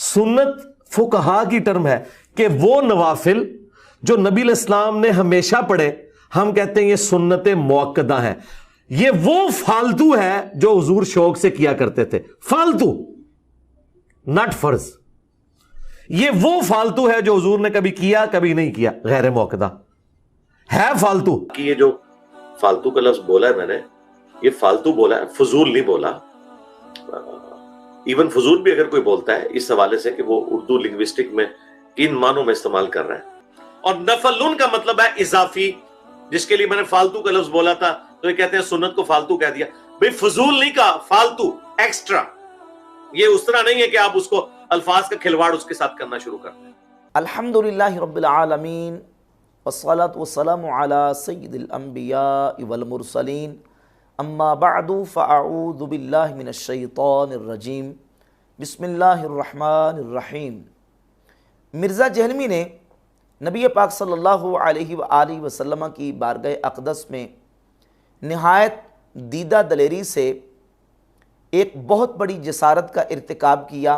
सुन्नत फुकहा की टर्म है कि वो नवाफिल जो नबी इस्लाम ने हमेशा पढ़े, हम कहते हैं ये सुन्नत मुअक्कदा है। ये वो फालतू है जो हुजूर शौक से किया करते थे, फालतू, नॉट फर्ज। ये वो फालतू है जो हुजूर ने कभी किया कभी नहीं किया, गैर मुअक्कदा है फालतू। कि ये जो फालतू का लफ्ज बोला है मैंने, ये फालतू बोला है, फजूल नहीं बोला। इवन फजूल भी अगर कोई बोलता है इस हवाले से कि वो उर्दू लिंग्विस्टिक में किन मानों में इस्तेमाल कर रहा है। और नफलुन का मतलब है इजाफी, जिसके लिए मैंने फालतू का लफ्ज बोला था तो ये कहते हैं सुन्नत को फालतू कह दिया। भाई फजूल नहीं कहा, फालतू, एक्स्ट्रा। ये उस तरह नहीं है कि आप उसको अल्फाज का खिलवाड़ उसके साथ करना शुरू कर दें। अल्हम्दुलिल्लाहि रब्बिल आलमीन वस्सलातु वस्सलामु अला सय्यिदिल अंबिया वल मुरसलीन अम्मा बअदु फ़अऊज़ु बिल्लाहि मिनश शैतानिर रजीम बिस्मिल्लाहिर रहमानिर रहीम। मिर्ज़ा जहलमी ने नबी पाक सल्लल्लाहु अलैहि वसल्लम की बारगाह अक़दस में निहायत दीदा दलेरी से एक बहुत बड़ी जसारत का इर्तिकाब किया,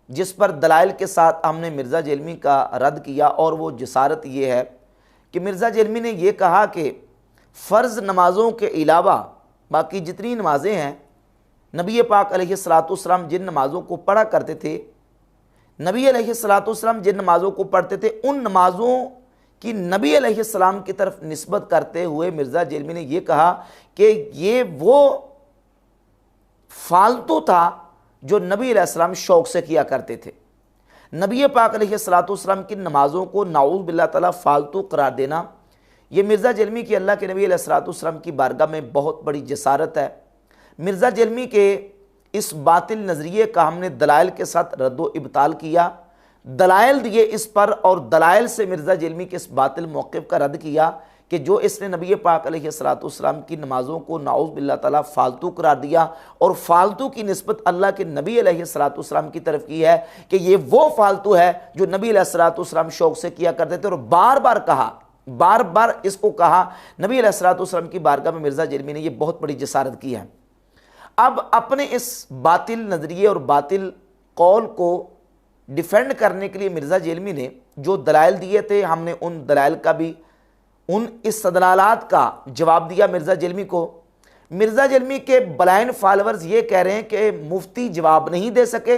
जिस पर दलाइल के साथ हमने मिर्ज़ा जहलमी का रद्द किया। और वो जसारत ये है कि मिर्ज़ा जहलमी ने ये कहा कि फ़र्ज़ नमाज़ों के अलावा बाकी जितनी नमाज़ें हैं, नबी पाक अलैहिस्सलाम जिन नमाज़ों को पढ़ा करते थे, नबी अलैहिस्सलाम जिन नमाज़ों को पढ़ते थे, उन नमाज़ों की नबी अलैहिस्सलाम की तरफ निस्बत करते हुए मिर्ज़ा जहलमी ने यह कहा कि ये वो फालतू था जो नबी अलैहिस्सलाम शौक़ से किया करते थे। नबी पाक अलैहिस्सलाम की नमाज़ों को नाऊज़ बिल्लाह ताला फालतू करार देना, ये मिर्ज़ा जहलमी की अल्लाह के नबी अलैहिस्सलाम की बारगाह में बहुत बड़ी जसारत है। मिर्ज़ा जहलमी के इस बातिल नज़रिए का हमने दलाइल के साथ रद्दो इब्ताल किया, दलाइल दिए इस पर, और दलाइल से मिर्ज़ा जहलमी के इस बातिल मौक़िफ़ का रद्द किया कि जो इसने नबी पाक अलैहिस्सलाम की नमाज़ों को नाऊज़ बिल्लाह ताला फ़ालतू करार दिया और फ़ालतू की निस्बत अल्लाह के नबी अलैहिस्सलाम की तरफ की है कि ये वो फ़ालतू है जो नबी अलैहिस्सलाम शौक़ से किया करते थे। और बार बार कहा, बार बार इसको कहा नबी अलैहिस्सलाम की बारगाह में मिर्ज़ा जहलमी ने ये बहुत बड़ी जसारत की है। अब अपने इस बातिल नज़रिए और बातिल कौल को डिफेंड करने के लिए मिर्ज़ा जहलमी ने जो दलाइल दिए थे, हमने उन दलाइल का भी, उन इस्तदलालात का जवाब दिया मिर्ज़ा जहलमी को। मिर्ज़ा जहलमी के ब्लाइंड फॉलोअर्स ये कह रहे हैं कि मुफ्ती जवाब नहीं दे सके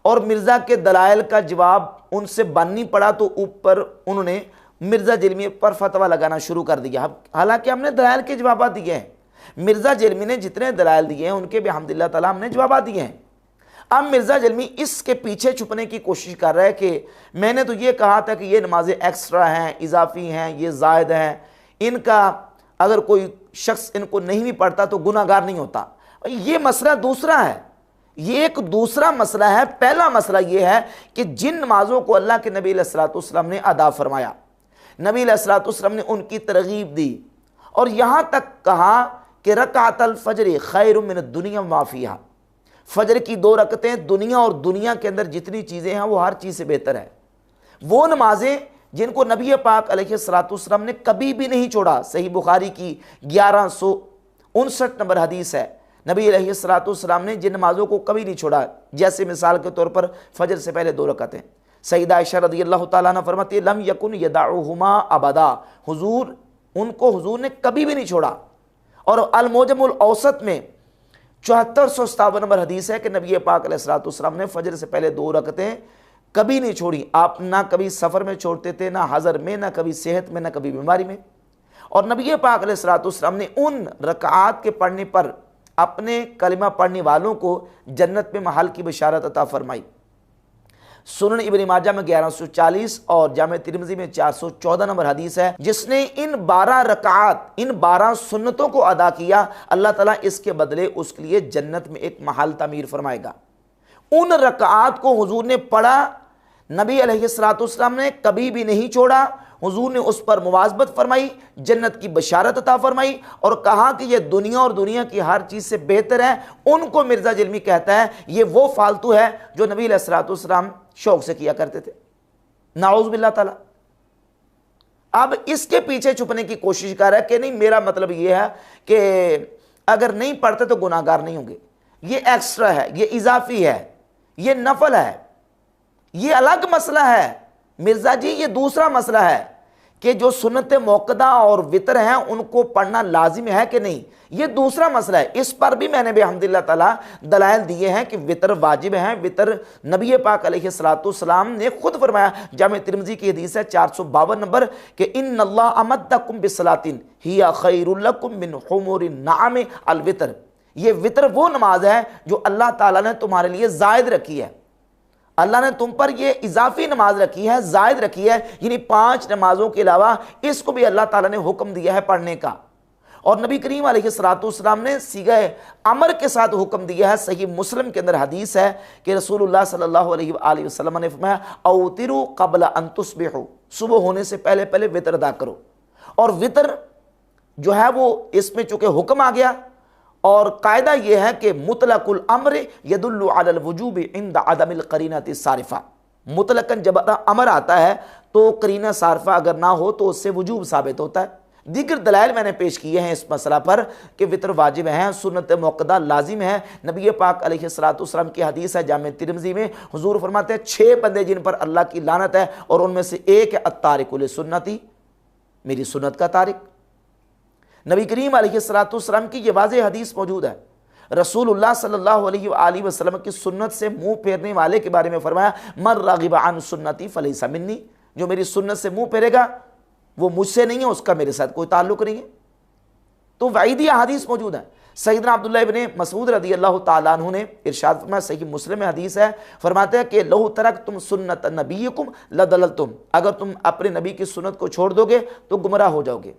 और मिर्ज़ा के दलाइल का जवाब उनसे बन नहीं पड़ा, तो ऊपर उन्होंने मिर्ज़ा जहलमी पर फतवा लगाना शुरू कर दिया। हालांकि हमने दलाइल के जवाब दिए हैं, मिर्ज़ा जहलमी ने जितने दलाइल दिए हैं उनके भी अल्हम्दुलिल्लाह ताला हमने जवाब दिए हैं। अब मिर्ज़ा जहलमी इसके पीछे छुपने की कोशिश कर रहा है कि मैंने तो ये कहा था कि ये नमाज़ें एक्स्ट्रा हैं, इजाफी हैं, ये ज़ायद हैं, इनका अगर कोई शख्स इनको नहीं भी पढ़ता तो गुनाहगार नहीं होता। ये मसला दूसरा है, ये एक दूसरा मसला है। पहला मसला ये है कि जिन नमाज़ों को अल्लाह के नबी अलैहिस्सलाम ने अदा फरमाया, नबी अलैहिस्सलाम ने उनकी तरगीब दी और यहाँ तक कहा कि रकातल फजर खैरुम मिन दुनिया व मा फीहा, फजर की 2 रकतें दुनिया और दुनिया के अंदर जितनी चीज़ें हैं वो हर चीज़ से बेहतर है। वो नमाजें जिनको नबी पाक अलैहिस्सलाम ने कभी भी नहीं छोड़ा। सही बुखारी की 1159 नंबर हदीस है, नबी अलैहिस्सलाम ने जिन नमाज़ों को कभी नहीं छोड़ा, जैसे मिसाल के तौर पर फजर से पहले 2 रकतें। सईदा आयशा रज़ियल्लाहु ताला अन्हा फरमाती लम यकुन यदाउहुमा अबदा, हुजूर उनको हुजूर ने कभी भी नहीं छोड़ा। और अल मोजमुल औसत में 7457 नंबर हदीस है कि नबी पाक अलैहिस्सलाम ने फजर से पहले 2 रकतें कभी नहीं छोड़ी। आप ना कभी सफ़र में छोड़ते थे, ना हज़र में, ना कभी सेहत में, ना कभी बीमारी में। और नबी पाक अलैहिस्सलाम ने उन रकात के पढ़ने पर अपने कलिमा पढ़ने वालों को जन्नत में महल की बशारत अता फरमाई। सुनन इब्न माजा में 1140 और जामे तिरमिज़ी में 414 नंबर हदीस है, जिसने इन 12 रकात, इन 12 सुन्नतों को अदा किया, अल्लाह ताला इसके बदले उसके लिए जन्नत में एक महल तामीर फरमाएगा। उन रकात को हुजूर ने पढ़ा, नबी अलैहिस्सलाम ने कभी भी नहीं छोड़ा, हुजूर ने उस पर मुवाज़बत फरमाई, जन्नत की बशारत अता फरमाई और कहा कि यह दुनिया और दुनिया की हर चीज़ से बेहतर है। उनको मिर्ज़ा जहलमी कहता है ये वो फालतू है जो नबी अलैहिस्सलाम शौक़ से किया करते थे, नाऊज़ बिल्लाह ताला। अब इसके पीछे छुपने की कोशिश कर रहा है कि नहीं, मेरा मतलब ये है कि अगर नहीं पढ़ते तो गुनाहगार नहीं होंगे, ये एक्स्ट्रा है, ये इजाफी है, ये नफल है। ये अलग मसला है मिर्ज़ा जी, ये दूसरा मसला है कि जो सुन्नत मौक़दा और वितर हैं उनको पढ़ना लाजिम है कि नहीं, ये दूसरा मसला है। इस पर भी मैंने बिहम्दिल्लाह ताला दलाइल दिए हैं कि वितर वाजिब हैं। वितर नबी पाक अलैहिस्सलाम ने खुद फरमाया, जामे तिरमिज़ी की हदीस है 452 नंबर, कि इन्नल्लाह अमद्दकुम बिस्सलातिन हिया खैरुल लकुम मिन हुमुरिन नाम अल वितर। ये वितर वो नमाज है जो अल्लाह ताला ने तुम्हारे लिए जायद रखी है। अल्लाह ने तुम पर ये इजाफी नमाज रखी है, जायद रखी है, यानी 5 नमाजों के अलावा इसको भी अल्लाह ताला ने हुक्म दिया है पढ़ने का। और नबी करीम अलैहिस्सलाम ने सीगा अमर के साथ हुक्म दिया है। सही मुस्लिम के अंदर हदीस है कि रसूलुल्लाह सल्लल्लाहु अलैहि वसल्लम ने फरमाया, औतिरू क़ब्ल अन तुस्बिहू, सुबह होने से पहले पहले वितर अदा करो। और वितर जो है वो इसमें चूंकि हुक्म आ गया, और कायदा यह है कि मुतलकुल अम्र यदुल्लु अलल वुजूब इंद अदमिल करीनति सारिफा। मुतलकन जब अमर आता है तो करीना सारिफा अगर ना हो तो उससे वजूब साबित होता है। दीगर दलाइल मैंने पेश किए हैं इस मसला पर कि वितर वाजिब है, सुन्नत मौक़दा लाजिम है। नबी पाक अलैहिस्सलाम की हदीस है जामे तिरमिज़ी में, हुजूर फरमाते हैं 6 बंदे जिन पर अल्लाह की लानत है, और उनमें से एक है अत्तारिकुल सुन्नती, मेरी सुन्नत का तारिक। नबी करीम अलैहिस्सलाम की ये वाज़ेह हदीस मौजूद है। रसूलुल्लाह सल्लल्लाहु अलैहि वसल्लम की सुन्नत से मुंह फेरने वाले के बारे में फरमाया, मर रागिबा अन सुन्नती फलैसा मिन्नी, जो मेरी सुन्नत से मुंह फेरेगा वो मुझसे नहीं है, उसका मेरे साथ कोई ताल्लुक नहीं है। तो वईदी हदीस मौजूद है। सैयदना अब्दुल्लाह इब्ने मसूद रज़ी अल्लाह ताला अन्हु ने इरशाद फरमाया, सही मुस्लिम में हदीस है, फरमाते हैं कि लहु तरकतुम सुन्नत नबीयकुम लदललतुम, अगर तुम अपने नबी की सुन्नत को छोड़ दोगे तो गुमराह हो जाओगे।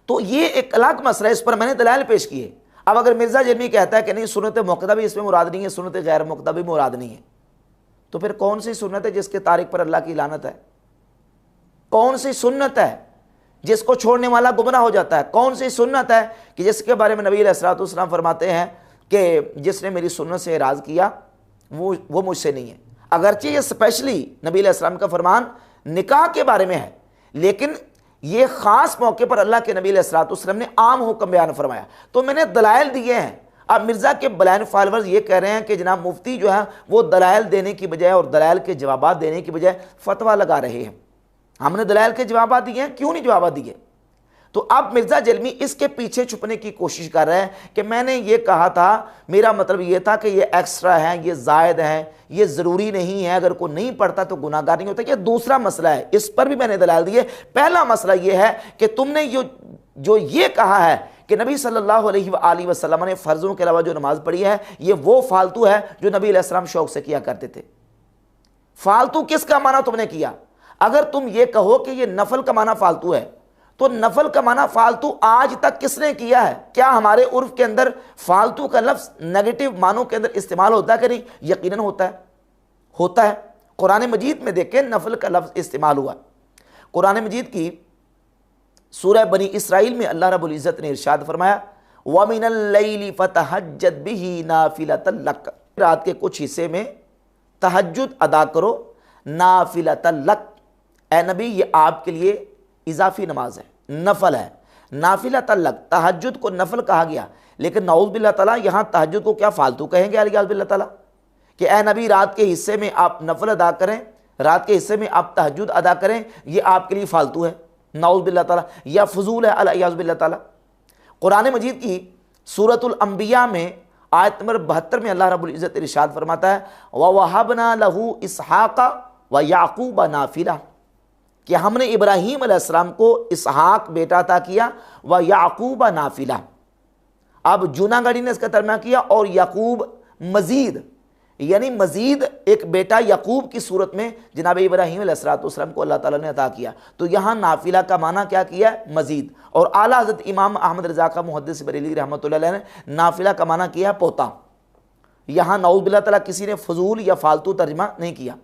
तो ये एक अलग मसला है, इस पर मैंने दलाइल पेश किए। अब अगर मिर्ज़ा जलमी कहता है कि नहीं सुन्नत मौक़दा भी इसमें मुराद नहीं है, सुन्नत गैर मौक़दा भी मुराद नहीं है, तो फिर कौन सी सुन्नत है जिसके तारिक पर अल्लाह की लानत है? कौन सी सुन्नत है जिसको छोड़ने वाला गुमराह हो जाता है? कौन सी सुन्नत है कि जिसके बारे में नबी अलैहिस्सलाम फरमाते हैं कि जिसने मेरी सुन्नत से इराज़ किया वो मुझसे नहीं है? अगरचे ये स्पेशली नबी अलैहिस्सलाम का फरमान निकाह के बारे में है, लेकिन ये ख़ास मौके पर अल्लाह के नबी अलैहिस्सलाम ने आम हुक्म बयान फरमाया। तो मैंने दलाइल दिए हैं। अब मिर्ज़ा के ब्लाइंड फॉलोअर्स ये कह रहे हैं कि जनाब मुफ्ती जो है वो दलाइल देने की बजाय और दलाइल के जवाब देने की बजाय फतवा लगा रहे हैं। हमने दलाइल के जवाब दिए हैं, क्यों नहीं जवाब दिए? तो अब मिर्ज़ा जलमी इसके पीछे छुपने की कोशिश कर रहे हैं कि मैंने ये कहा था, मेरा मतलब ये था कि ये एक्स्ट्रा है, ये जायद है, ये ज़रूरी नहीं है, अगर कोई नहीं पढ़ता तो गुनाहगार नहीं होता। ये दूसरा मसला है, इस पर भी मैंने दलाल दिए। पहला मसला ये है कि तुमने जो ये कहा है कि नबी सल्लल्लाहु अलैहि वसल्लम ने फ़र्ज़ों के अलावा जो नमाज़ पढ़ी है ये वो फालतू है जो नबी अलैहिस्सलाम शौक़ से किया करते थे। फालतू किसका माना तुमने किया? अगर तुम ये कहो कि ये नफल का माना फालतू है, तो नफल का माना फालतू आज तक किसने किया है? क्या हमारे उर्फ के अंदर फालतू का लफ्ज़ नेगेटिव मानों के अंदर इस्तेमाल होता है कि नहीं? यकीनन होता है, होता है। कुरान मजीद में देखें नफल का लफ्ज़ इस्तेमाल हुआ। कुरान मजीद की सूरह बनी इसराइल में अल्लाह रब्बुल इज़्ज़त ने इरशाद फरमाया, व मिनल लैली फतहज्जद बिही नाफिलतल लक, रात के कुछ हिस्से में तहज्जुद अदा करो, नाफिलतल लक, ए नबी ये आपके लिए इजाफी नमाज है, नफल है। नाफिलतल लक, तहज्जुद को नफल कहा गया, लेकिन नाउज़ बिल्लाह ताला यहाँ तहज्जुद को क्या फालतू कहेंगे अलियाज़ बिल्लाह ताला, कि ए नबी रात के हिस्से में आप नफल अदा करें, रात के हिस्से में आप तहज्जुद अदा करें, ये आपके लिए फालतू है, नाउज़ बिल्लाह ताला, या फजूल है अलियाज़ बिल्लाह ताला। कुरान मजीद की सूरतुल अंबिया में आयत नंबर 72 में अल्लाह रब्बुल इज़्ज़त इरशाद फरमाता है, व वहबना लहू इसहाक़ा व याक़ूब नाफिला, कि हमने इब्राहीम अलैहिस्सलाम को इसहाक बेटा अता किया, व याक़ूब नाफिला। अब जूनागढ़ी ने इसका तर्जुमा किया, और याकूब मजीद, यानी मजीद एक बेटा याकूब की सूरत में जनाब इब्राहीम अलैहिस्सलाम को अल्लाह ताला ने अता किया। तो यहाँ नाफिला का माना क्या किया? मजीद। और आला हज़रत इमाम अहमद रज़ा का मुहद्दिस बरेली रहमतुल्लाह अलैह ने नाफिला का माना किया पोता। यहाँ नाउज़ बिल्लाह ताला किसी ने फजूल या फालतू तर्जुमा नहीं किया।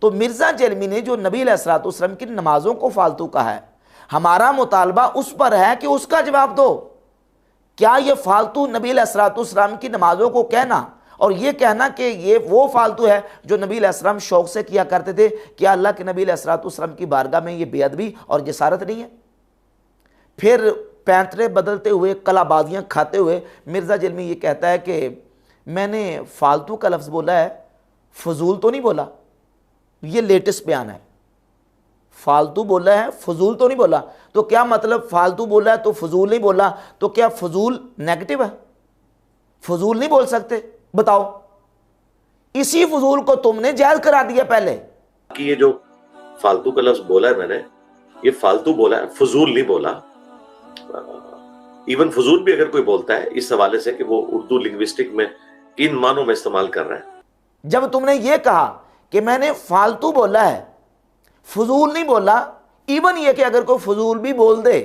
तो मिर्ज़ा जलमी ने जो नबी अलैहिस्सलाम की नमाज़ों को फालतू कहा है, हमारा मुतालबा उस पर है कि उसका जवाब दो। क्या ये फालतू नबी अलैहिस्सलाम की नमाज़ों को कहना और ये कहना कि ये वो फालतू है जो नबी अलैहिस्सलाम शौक़ से किया करते थे, क्या अल्लाह के नबी अलैहिस्सलाम की बारगाह में ये बेअदबी और जसारत नहीं है? फिर पैंतरे बदलते हुए, कलाबाजियाँ खाते हुए मिर्ज़ा जलमी ये कहता है कि मैंने फालतू का लफ्ज़ बोला है, फजूल तो नहीं बोला। ये लेटेस्ट बयान है। फालतू बोला है, फजूल तो नहीं बोला। तो क्या मतलब फालतू बोला है तो फजूल नहीं बोला, तो क्या फजूल नेगेटिव है? फजूल नहीं बोल सकते? बताओ। इसी फजूल को तुमने जायज करा दिया पहले कि ये जो फालतू का लफ्ज बोला है मैंने, ये फालतू बोला है, फजूल नहीं बोला। इवन फजूल भी अगर कोई बोलता है इस हवाले से कि वो उर्दू लिंग्विस्टिक में किन मानों में इस्तेमाल कर रहा है। जब तुमने ये कहा कि मैंने फालतू बोला है, फजूल नहीं बोला, इवन ये कि अगर कोई फजूल भी बोल दे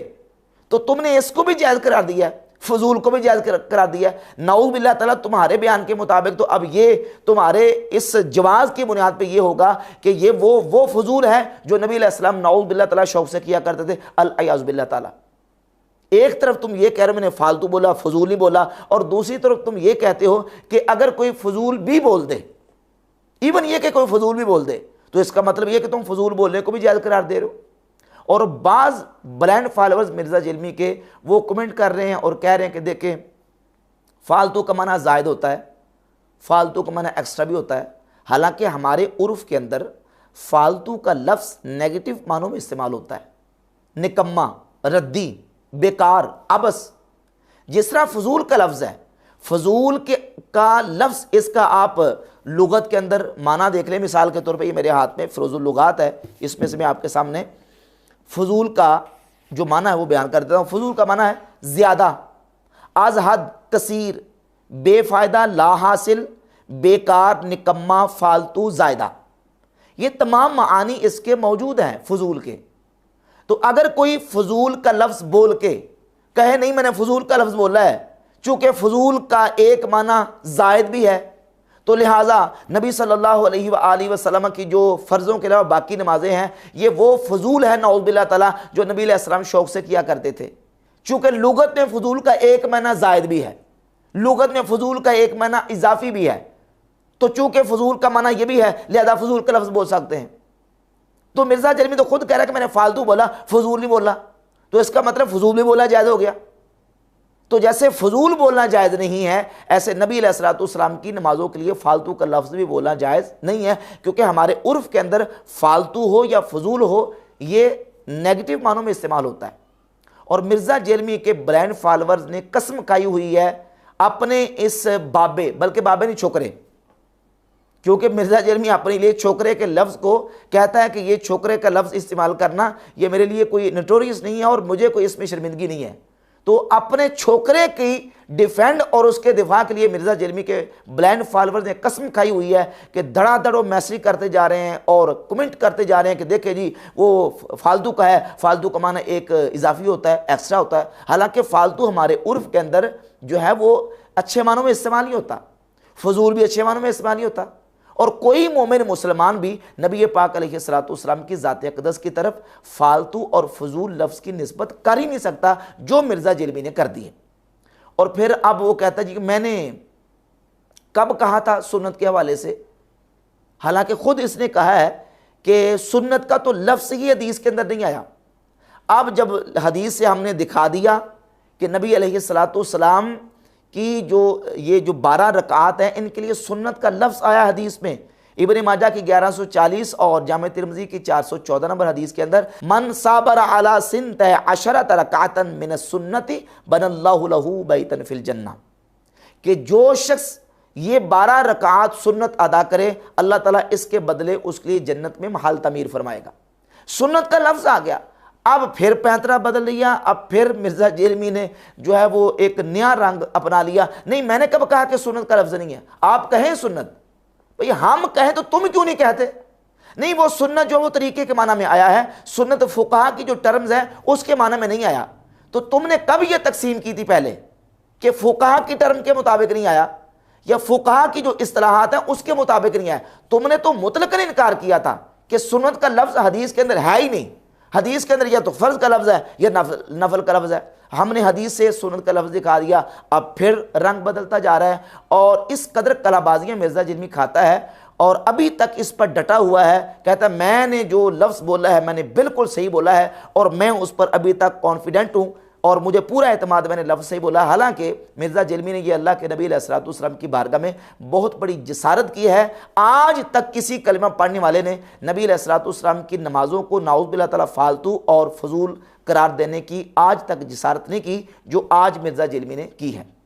तो तुमने इसको भी जायज करार दिया, फजूल को भी जायज करा दिया। नाऊज़ बिल्लाह ताला तुम्हारे बयान के मुताबिक तो अब ये तुम्हारे इस जवाज की बुनियाद पे ये होगा कि ये वो फजूल है जो नबी अलैहिस्सलाम नाऊज़ बिल्लाह ताला शौक से किया करते थे, अल-अयाज़ बिल्लाह ताला। एक तरफ तुम ये कह रहे हो मैंने फालतू बोला, फजूल नहीं बोला, और दूसरी तरफ तुम ये कहते हो कि अगर कोई फजूल भी बोल दे, इवन ये कि कोई फजूल भी बोल दे, तो इसका मतलब ये कि तुम फजूल बोलने को भी जायज करार दे रहे हो। और बाज़ ब्रांड फॉलोअर्स मिर्ज़ा जिल्मी के वो कमेंट कर रहे हैं और कह रहे हैं कि देखें, फालतू का माना जायद होता है, फालतू का माना एक्स्ट्रा भी होता है। हालांकि हमारे उर्फ के अंदर फालतू का लफ्ज़ नेगेटिव मानों में इस्तेमाल होता है, निकम्मा, रद्दी, बेकार, अबस। जिस तरह फजूल का लफ्ज़ है, फजूल का लफ्ज़ इसका आप लुगत के अंदर माना देख लें। मिसाल के तौर पे ये मेरे हाथ में फ़िरोज़ुल लुगात है, इसमें से मैं आपके सामने फजूल का जो माना है वो बयान कर देता हूँ। फजूल का माना है ज़्यादा, आज हद, कसीर, बेफ़ायदा, लाहासिल, बेकार, निकम्मा, फालतू, ज़ायदा। ये तमाम मानी इसके मौजूद हैं फजूल के। तो अगर कोई फजूल का लफ्ज़ बोल के कहे नहीं मैंने फजूल का लफ्ज़ बोला है, चूँकि फजूल का एक माना जायद भी है, तो लिहाजा नबी सल्लल्लाहु अलैहि वसल्लम की जो फ़र्ज़ों के अलावा बाकी नमाजें हैं ये वो फजूल है नाऊज़ बिल्लाह ताला जो नबी अलैहिस्सलाम शौक़ से किया करते थे। चूँकि लुगत में फजूल का एक माना जायद भी है, लुगत में फजूल का एक माना इजाफी भी है, तो चूँकि फजूल का माना ये भी है लिहाजा फजूल का लफ्ज़ बोल सकते हैं। तो मिर्ज़ा जलमी तो खुद कह रहा है कि मैंने फालतू बोला, फजूल नहीं बोला, तो इसका मतलब फजूल भी बोला जायज़ हो गया। तो जैसे फजूल बोलना जायज़ नहीं है, ऐसे नबी अलैहिस्सलाम की नमाज़ों के लिए फ़ालतू का लफ्ज़ भी बोलना जायज़ नहीं है, क्योंकि हमारे उर्फ़ के अंदर फ़ालतू हो या फजूल हो ये नेगेटिव मानों में इस्तेमाल होता है। और मिर्ज़ा जेलमी के ब्रांड फॉलोअर्स ने कसम खाई हुई है अपने इस बाबे, बल्कि बाबे नहीं छोकरे, क्योंकि मिर्ज़ा जेलमी अपने लिए छोकरे के लफ्ज़ को कहता है कि ये छोकरे का लफ्ज़ इस्तेमाल करना ये मेरे लिए कोई नोटोरियस नहीं है और मुझे कोई इसमें शर्मिंदगी नहीं है। तो अपने छोकरे की डिफेंड और उसके दिफा के लिए मिर्ज़ा जेलमी के ब्लाइंड फॉलोअर्स ने कसम खाई हुई है कि धड़ाधड़ वो मैसेज करते जा रहे हैं और कमेंट करते जा रहे हैं कि देखिए जी वो फालतू का है, फालतू का माना एक इजाफी होता है, एक्स्ट्रा होता है। हालांकि फ़ालतू हमारे उर्फ़ के अंदर जो है वो अच्छे मानों में इस्तेमाल नहीं होता, फजूल भी अच्छे मानों में इस्तेमाल नहीं होता। और कोई मोमिन मुसलमान भी नबी पाक अलैहिस्सलाम की ज़ात अक़दस की तरफ फालतू और फजूल लफ्ज़ की निस्बत कर ही नहीं सकता जो मिर्ज़ा जेलमी ने कर दी है। और फिर अब वो कहता है जी कि मैंने कब कहा था सुन्नत के हवाले से, हालांकि ख़ुद इसने कहा है कि सुन्नत का तो लफ्ज़ ही हदीस के अंदर नहीं आया। अब जब हदीस से हमने दिखा दिया कि नबी अलैहिस्सलाम कि ये जो 12 रकात हैं इनके लिए सुन्नत का लफ्ज़ आया हदीस में, इब्न माजा की 1140 और जामे तिरमिज़ी की 414 नंबर हदीस के अंदर, मन साबर अला सिन्त अशरत रकातन मिन सुन्नति बनल्लाहु लहू बैतन फिल जन्नह, कि जो शख्स ये 12 रकात सुन्नत अदा करे अल्लाह ताला इसके बदले उसके लिए जन्नत में महल तमीर फरमाएगा। सुन्नत का लफ्ज़ आ गया। अब फिर पैंतरा बदल लिया, अब फिर मिर्ज़ा जेलमी ने जो है वो एक नया रंग अपना लिया। नहीं मैंने कब कहा कि सुन्नत का लफ्ज़ नहीं है, आप कहें सुन्नत, भाई हम कहें तो तुम क्यों नहीं कहते? नहीं वो सुन्नत जो वो तरीके के माना में आया है, सुन्नत फुक़हा की जो टर्म्स है उसके माना में नहीं आया। तो तुमने कब ये तकसीम की थी पहले कि फुक़हा की टर्म के मुताबिक नहीं आया या फुक़हा की जो इस्तिलाहात है उसके मुताबिक नहीं आया? तुमने तो मुतलकन इनकार किया था कि सुन्नत का लफ्ज़ हदीस के अंदर है ही नहीं, हदीस के अंदर या तो फ़र्ज़ का लफ्ज़ है या नफल का लफ्ज़ है। हमने हदीस से सुन्नत का लफ्ज़ दिखा दिया, अब फिर रंग बदलता जा रहा है और इस कदर कलाबाजियाँ मिर्ज़ा जिल्मी खाता है और अभी तक इस पर डटा हुआ है। कहता है मैंने जो लफ्ज़ बोला है मैंने बिल्कुल सही बोला है और मैं उस पर अभी तक कॉन्फिडेंट हूँ। और मुझे पूरा एतमाद, मैंने लफ्ज़ सही बोला। हालांकि मिर्ज़ा जलमी ने ये अल्लाह के नबी अलैहिस्सलाम की बारगाह में बहुत बड़ी जसारत की है। आज तक किसी कलमा पढ़ने वाले ने नबी अलैहिस्सलाम की नमाज़ों को नाउज़ बिल्लाह ताला फालतू और फजूल करार देने की आज तक जसारत नहीं की जो आज मिर्ज़ा जलमी ने की है।